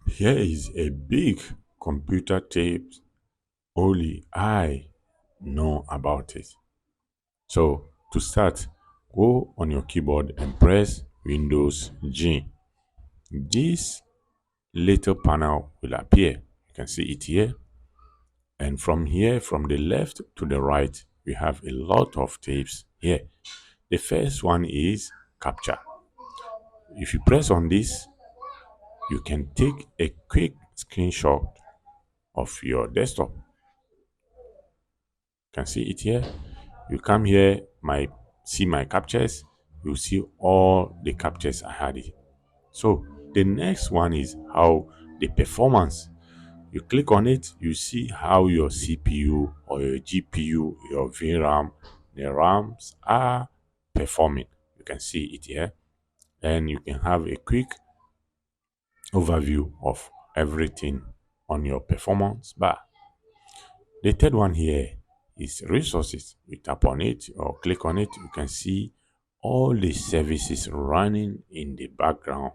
Here is a big computer tape. Only I know about it. So to start, go on your keyboard and press Windows G. This little panel will appear. You can see it here. And from here, from the left to the right, we have a lot of tapes here. The first one is capture. If you press on this, you can take a quick screenshot of your desktop. You can see it here. You come here, see my captures. You see all the captures I had. So the next one is how the performance. You click on it, you see how your CPU or your GPU, your VRAM, the RAMs are performing. You can see it here, and you can have a quick overview of everything on your performance bar. The third one here is resources. You tap on it or click on it, you can see all the services running in the background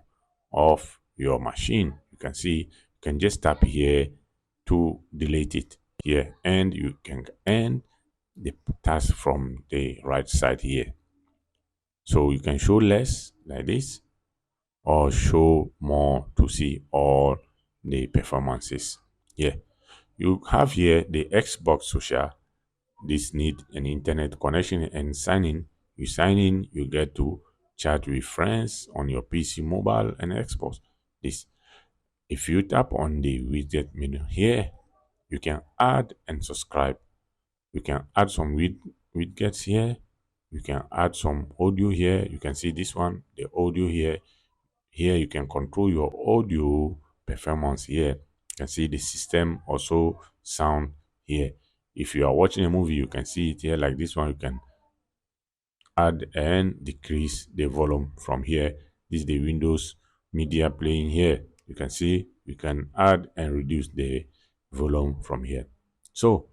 of your machine. You can see, you can just tap here to delete it here, and you can end the task from the right side here. So you can show less like this or show more to see all the performances here. You have here the Xbox Social. This need an internet connection and sign in. You sign in, you get to chat with friends on your PC, mobile, and Xbox. This, if you tap on the widget menu here, you can add and subscribe. You can add some widgets here. You can add some audio here. You can see this one, the audio here. Here you can control your audio performance here. You can see the system also sound here. If you are watching a movie, you can see it here like this one. You can add and decrease the volume from here. This is the Windows media playing here. You can see you can add and reduce the volume from here. So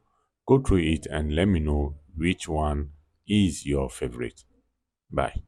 go through it and let me know which one is your favorite. Bye.